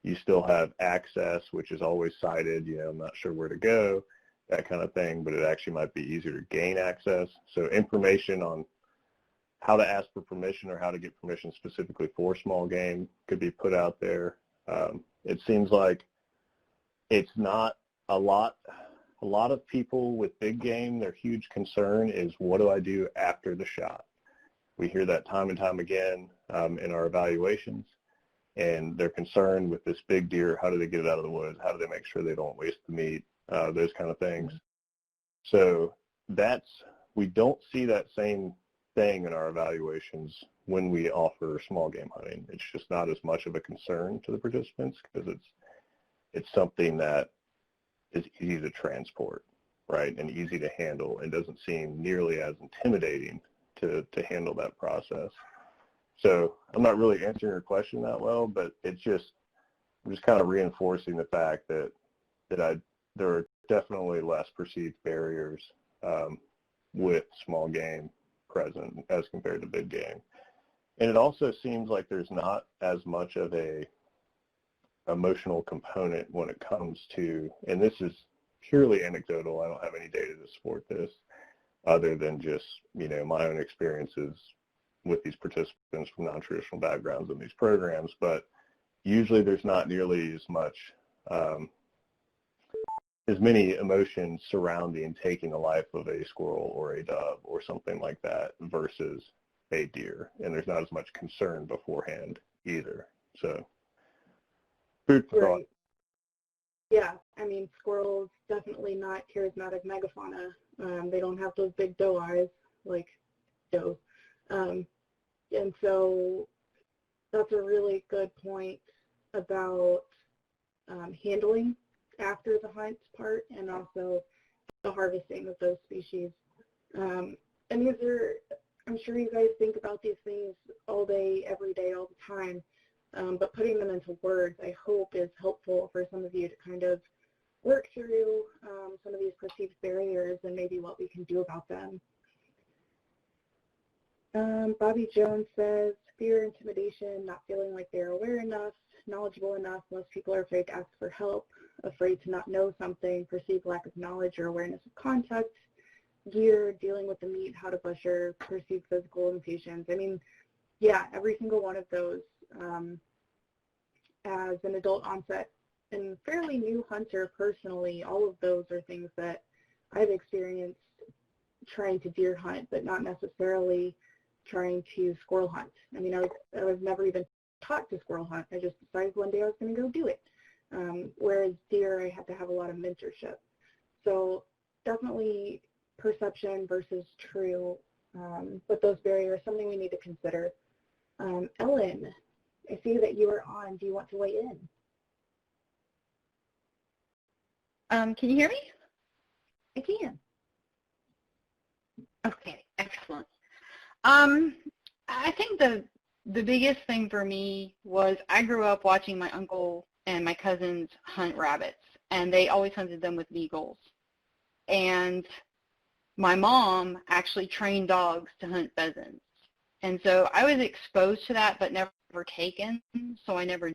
You still have access, which is always cited, I'm not sure where to go, that kind of thing, but it actually might be easier to gain access. So information on how to ask for permission or how to get permission specifically for small game could be put out there. It seems like it's not a lot of people with big game, their huge concern is, what do I do after the shot? We hear that time and time again in our evaluations, and they're concerned with this big deer. How do they get it out of the woods? How do they make sure they don't waste the meat? Those kind of things. So we don't see that same thing in our evaluations when we offer small game hunting. It's just not as much of a concern to the participants because it's something that is easy to transport, right, and easy to handle, and doesn't seem nearly as intimidating to handle that process. So I'm not really answering your question that well, but I'm just kind of reinforcing the fact that there are definitely less perceived barriers with small game present as compared to big game. And it also seems like there's not as much of a emotional component when it comes to, and this is purely anecdotal, I don't have any data to support this other than just, my own experiences with these participants from non-traditional backgrounds in these programs, but usually there's not nearly as much, as many emotions surrounding taking the life of a squirrel or a dove or something like that versus a deer, and there's not as much concern beforehand either. So, food for thought. Right. Yeah, I mean, squirrels definitely not charismatic megafauna. They don't have those big doe eyes like doe. And so that's a really good point about handling after the hunt part and also the harvesting of those species. And I'm sure you guys think about these things all day, every day, all the time. But putting them into words, I hope, is helpful for some of you to kind of work through some of these perceived barriers and maybe what we can do about them. Bobby Jones says, fear, intimidation, not feeling like they're aware enough, knowledgeable enough. Most people are afraid to ask for help, afraid to not know something, perceived lack of knowledge or awareness of contact, gear, dealing with the meat, how to butcher, perceived physical limitations. I mean, yeah, every single one of those. As an adult onset and fairly new hunter personally, all of those are things that I've experienced trying to deer hunt, but not necessarily trying to squirrel hunt. I mean, I was never even taught to squirrel hunt. I just decided one day I was going to go do it. Whereas deer, I had to have a lot of mentorship. So definitely perception versus true, but those barriers, something we need to consider. Ellen, I see that you are on. Do you want to weigh in? Can you hear me? I can. Okay, excellent. I think the biggest thing for me was I grew up watching my uncle and my cousins hunt rabbits, and they always hunted them with beagles. And my mom actually trained dogs to hunt pheasants. And so I was exposed to that but never taken, so I never.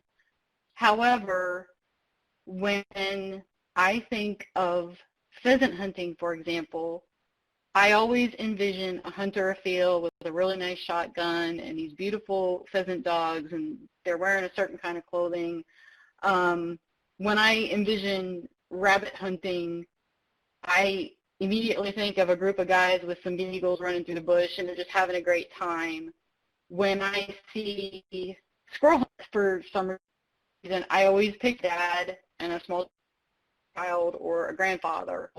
However, when I think of pheasant hunting, for example, I always envision a hunter afield with a really nice shotgun and these beautiful pheasant dogs, and they're wearing a certain kind of clothing. When I envision rabbit hunting, I immediately think of a group of guys with some beagles running through the bush and they're just having a great time. When I see squirrel hunt for some reason, I always pick dad and a small child or a grandfather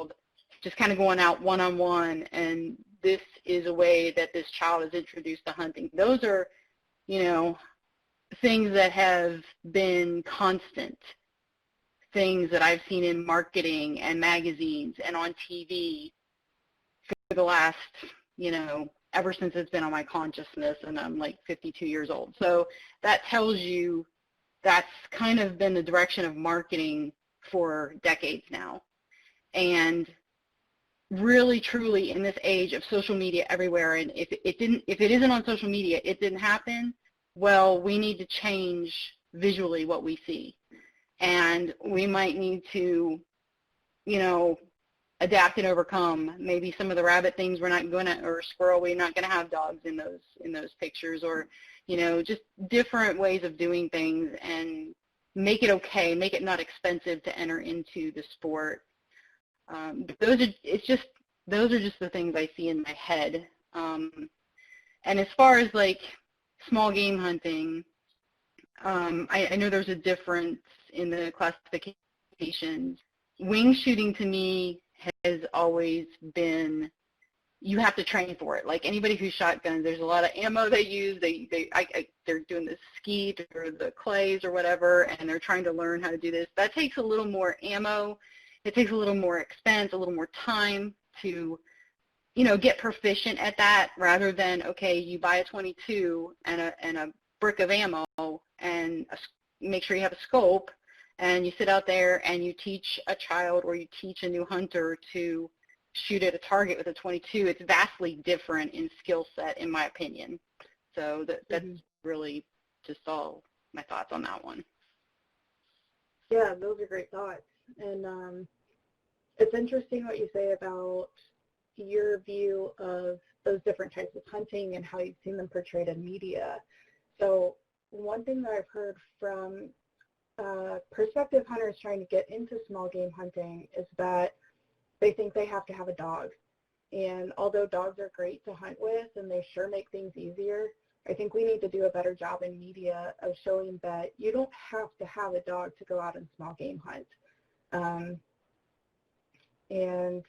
just kind of going out one-on-one, and this is a way that this child is introduced to hunting. Those are, things that have been constant, things that I've seen in marketing and magazines and on TV for the last, ever since it's been on my consciousness, and I'm like 52 years old. So that tells you that's kind of been the direction of marketing for decades now. And really, truly, in this age of social media everywhere, and if it isn't on social media, it didn't happen, well, we need to change visually what we see. And we might need to, adapt and overcome maybe some of the rabbit things we're not going to, or squirrel, we're not going to have dogs in those pictures, or, just different ways of doing things, and make it okay, make it not expensive to enter into the sport. Those are just the things I see in my head. And as far as like small game hunting, I know there's a difference in the classifications. Wing shooting to me has always been, you have to train for it. Like anybody who shotguns, there's a lot of ammo they use. They're doing the skeet or the clays or whatever, and they're trying to learn how to do this. That takes a little more ammo. It takes a little more expense, a little more time to, get proficient at that, rather than, okay, you buy a 22 and a brick of ammo and make sure you have a scope, and you sit out there and you teach a child or you teach a new hunter to shoot at a target with a 22. It's vastly different in skill set, in my opinion. So that's really just all my thoughts on that one. Yeah, those are great thoughts. And it's interesting what you say about your view of those different types of hunting and how you've seen them portrayed in media. So one thing that I've heard from prospective hunters trying to get into small game hunting is that they think they have to have a dog. And although dogs are great to hunt with and they sure make things easier, I think we need to do a better job in media of showing that you don't have to have a dog to go out and small game hunt. And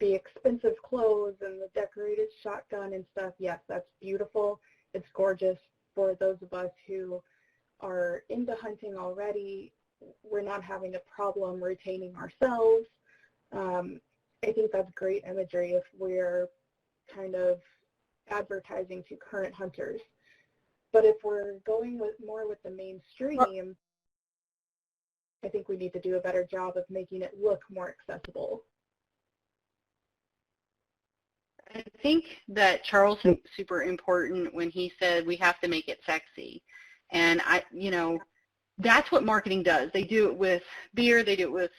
the expensive clothes and the decorated shotgun and stuff, yes, that's beautiful. It's gorgeous for those of us who are into hunting already. We're not having a problem retaining ourselves. I think that's great imagery if we're kind of advertising to current hunters. But if we're going more with the mainstream, I think we need to do a better job of making it look more accessible. I think that Charles is super important when he said we have to make it sexy. And that's what marketing does. They do it with beer, they do it with,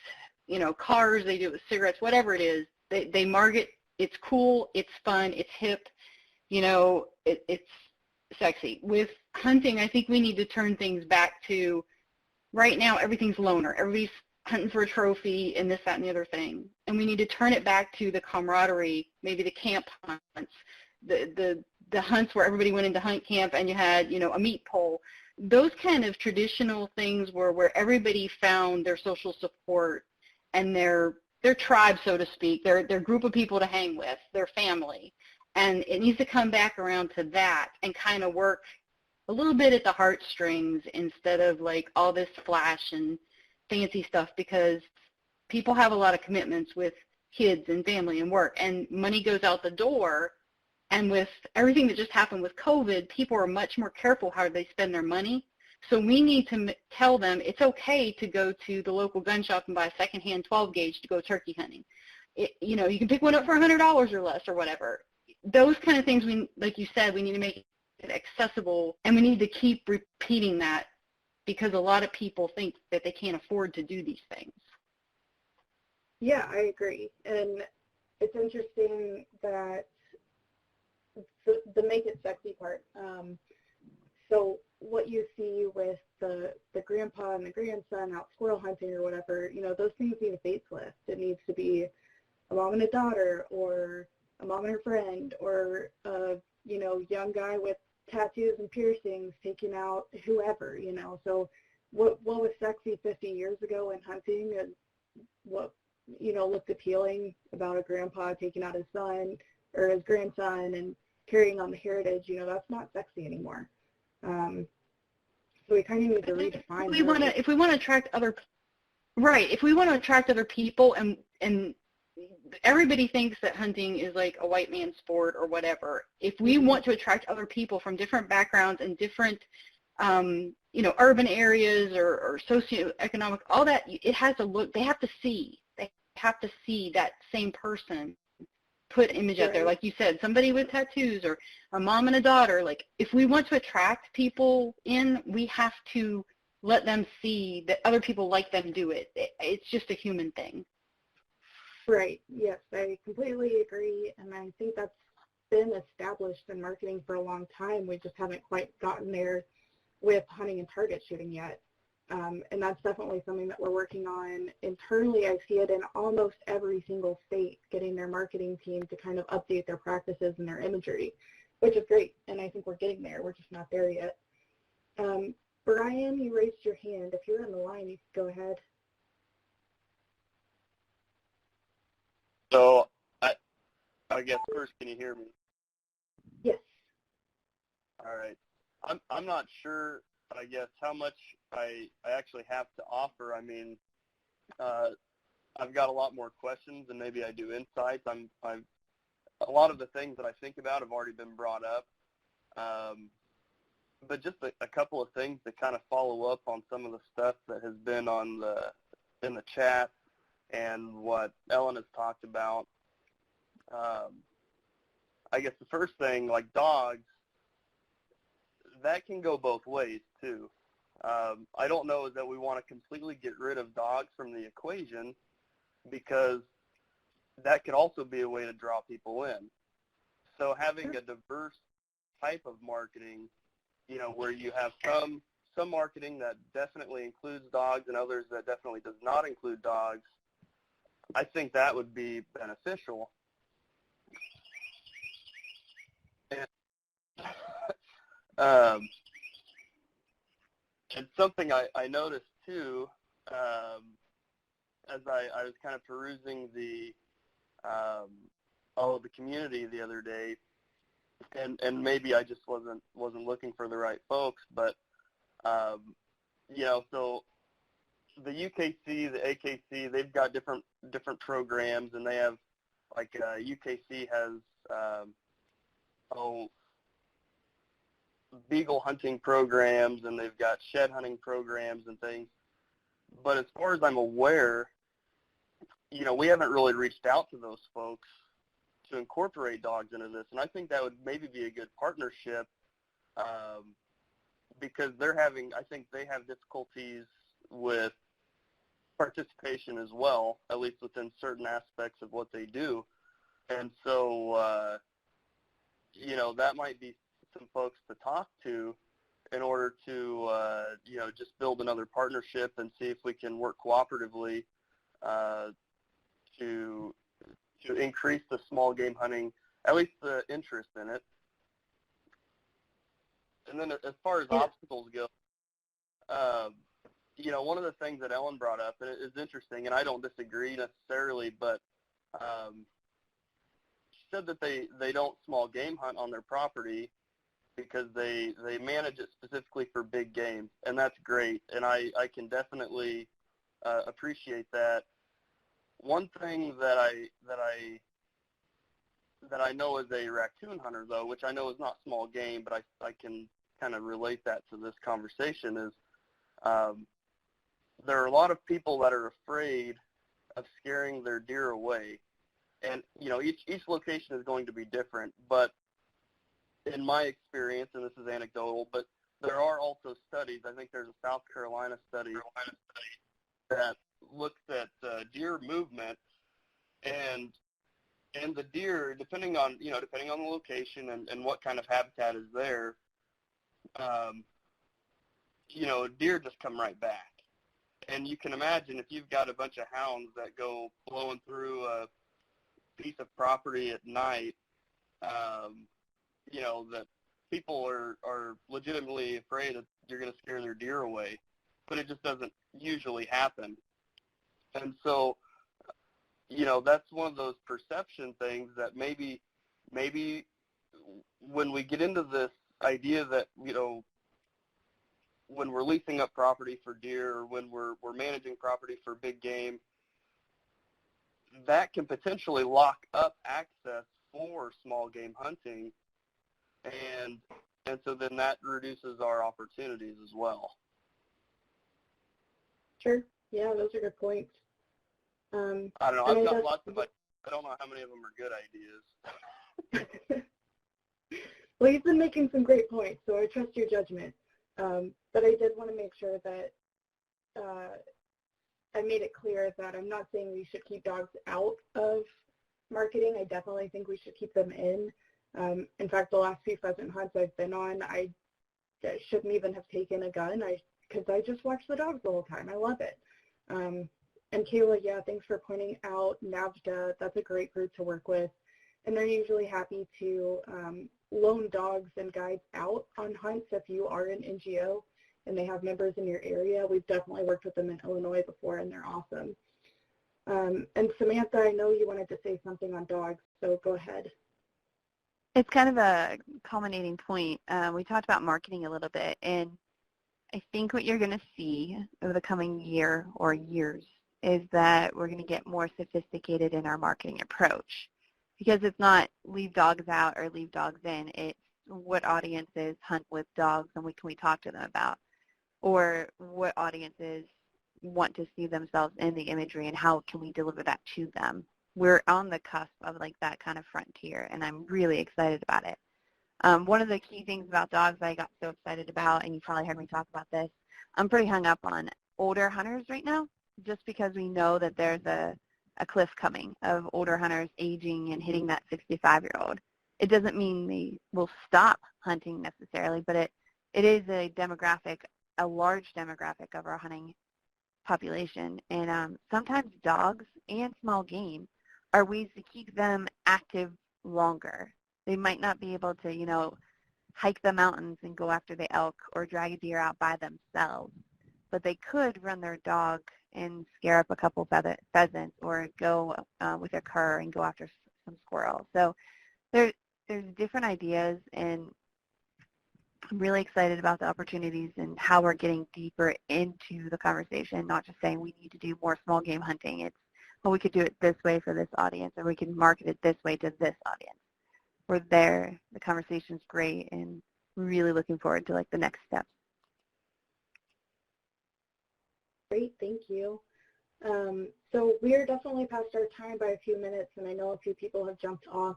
cars, they do it with cigarettes, whatever it is. They market, it's cool, it's fun, it's hip, it's sexy. With hunting, I think we need to turn things back to, right now everything's loner. Everybody's hunting for a trophy and this, that, and the other thing. And we need to turn it back to the camaraderie, maybe the camp hunts, the hunts where everybody went into hunt camp and you had, a meat pole. Those kind of traditional things where everybody found their social support and their tribe, so to speak, their group of people to hang with, their family. And it needs to come back around to that and kind of work a little bit at the heartstrings instead of like all this flash and fancy stuff, because people have a lot of commitments with kids and family and work, and money goes out the door. And with everything that just happened with COVID, people are much more careful how they spend their money. So we need to tell them it's okay to go to the local gun shop and buy a secondhand 12 gauge to go turkey hunting. You can pick one up for $100 or less or whatever. Those kind of things, like you said, we need to make it accessible, and we need to keep repeating that, because a lot of people think that they can't afford to do these things. Yeah, I agree. And it's interesting that the make it sexy part. So what you see with the grandpa and the grandson out squirrel hunting or whatever, those things need a facelift. It needs to be a mom and a daughter, or a mom and her friend, or a young guy with tattoos and piercings taking out whoever. So what was sexy 50 years ago in hunting and what looked appealing about a grandpa taking out his son or his grandson and carrying on the heritage, that's not sexy anymore. So we kind of need to redefine. If we want to attract other, right? If we want to attract other people, and everybody thinks that hunting is like a white man's sport or whatever. If we want to attract other people from different backgrounds and different, urban areas or socioeconomic, all that, it has to look. They have to see. They have to see that same person put image out there, like you said, somebody with tattoos or a mom and a daughter. Like, if we want to attract people in, we have to let them see that other people like them do it. It's just a human thing. Right. Yes, I completely agree, and I think that's been established in marketing for a long time. We just haven't quite gotten there with hunting and target shooting yet. And that's definitely something that we're working on internally. I see it in almost every single state, getting their marketing team to kind of update their practices and their imagery, which is great. And I think we're getting there. We're just not there yet. Brian, you raised your hand. If you're on the line, you can go ahead. So I guess first, can you hear me? Yes. All right. I'm not sure, I guess, how much I actually have to offer. I mean, I've got a lot more questions than maybe I do insights. A lot of the things that I think about have already been brought up. But just a couple of things to kind of follow up on some of the stuff that has been in the chat and what Ellen has talked about. I guess the first thing, like dogs, that can go both ways too. I don't know that we want to completely get rid of dogs from the equation, because that could also be a way to draw people in. So having a diverse type of marketing, where you have some marketing that definitely includes dogs and others that definitely does not include dogs, I think that would be beneficial. And it's something I noticed too, as I was kind of perusing the community the other day, and maybe I just wasn't looking for the right folks, but so the UKC, the AKC, they've got different programs, and they have, like, UKC has beagle hunting programs, and they've got shed hunting programs and things. But as far as I'm aware, we haven't really reached out to those folks to incorporate dogs into this, and I think that would maybe be a good partnership, because I think they have difficulties with participation as well, at least within certain aspects of what they do. And so, that might be some folks to talk to in order to, just build another partnership and see if we can work cooperatively to increase the small game hunting, at least the interest in it. And then as far as obstacles go, one of the things that Ellen brought up, and it is interesting, and I don't disagree necessarily, but she said that they don't small game hunt on their property because they manage it specifically for big game, and that's great, and I can definitely appreciate that. One thing that I know as a raccoon hunter, though, which I know is not small game, but I can kind of relate that to this conversation, is there are a lot of people that are afraid of scaring their deer away. And, each location is going to be different, but in my experience, and this is anecdotal, but there are also studies. I think there's a South Carolina study that looks at deer movement, and the deer, depending on the location and what kind of habitat is there, deer just come right back. And you can imagine if you've got a bunch of hounds that go blowing through a piece of property at night, that people are legitimately afraid that you're going to scare their deer away, but it just doesn't usually happen. And so that's one of those perception things that maybe when we get into this idea that, when we're leasing up property for deer or when we're managing property for big game, that can potentially lock up access for small game hunting, and so then that reduces our opportunities as well. Sure. Yeah, those are good points. I don't know. I've got lots of ideas. I don't know how many of them are good ideas. Well, you've been making some great points, so I trust your judgment. But I did want to make sure that I made it clear that I'm not saying we should keep dogs out of marketing. I definitely think we should keep them in. In fact, the last few pheasant hunts I've been on, I shouldn't even have taken a gun because I just watch the dogs the whole time. I love it. And Kayla, yeah, thanks for pointing out NAVDA. That's a great group to work with. And they're usually happy to loan dogs and guides out on hunts if you are an NGO and they have members in your area. We've definitely worked with them in Illinois before, and they're awesome. And Samantha, I know you wanted to say something on dogs, so go ahead. It's kind of a culminating point. We talked about marketing a little bit, and I think what you're going to see over the coming year or years is that we're going to get more sophisticated in our marketing approach, because it's not leave dogs out or leave dogs in. It's what audiences hunt with dogs and what can we talk to them about, or what audiences want to see themselves in the imagery and how can we deliver that to them. We're on the cusp of like that kind of frontier, and I'm really excited about it. One of the key things about dogs I got so excited about, and you probably heard me talk about this, I'm pretty hung up on older hunters right now, just because we know that there's a cliff coming of older hunters aging and hitting that 65-year-old. It doesn't mean they will stop hunting necessarily, but it is a demographic, a large demographic of our hunting population. And sometimes dogs and small game are ways to keep them active longer. They might not be able to, hike the mountains and go after the elk or drag a deer out by themselves, but they could run their dog and scare up a couple pheasants or go with their cur and go after some squirrel. So there's different ideas, and I'm really excited about the opportunities and how we're getting deeper into the conversation, not just saying we need to do more small game hunting. It's, well, we could do it this way for this audience, or we can market it this way to this audience. We're there. The conversation's great, and we're really looking forward to like the next steps. Great, thank you. So we are definitely past our time by a few minutes, and I know a few people have jumped off,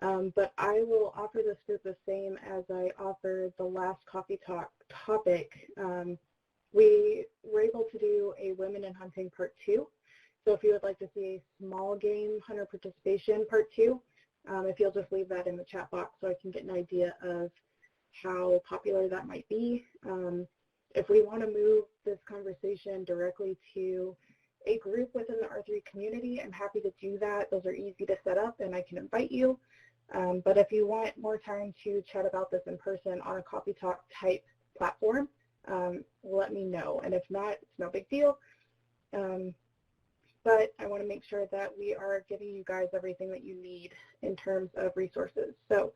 but I will offer this group the same as I offered the last coffee talk topic. We were able to do a Women in Hunting Part 2, so if you would like to see a small game hunter participation Part 2, if you'll just leave that in the chat box so I can get an idea of how popular that might be. If we want to move this conversation directly to a group within the R3 community, I'm happy to do that. Those are easy to set up, and I can invite you. But if you want more time to chat about this in person on a coffee talk type platform, let me know. And if not, it's no big deal. But I want to make sure that we are giving you guys everything that you need in terms of resources. So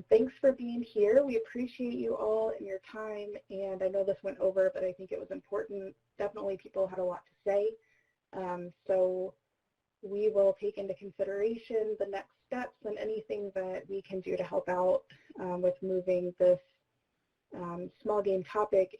thanks for being here. We appreciate you all and your time. And I know this went over, but I think it was important. Definitely people had a lot to say. So we will take into consideration the next steps and anything that we can do to help out with moving this small game topic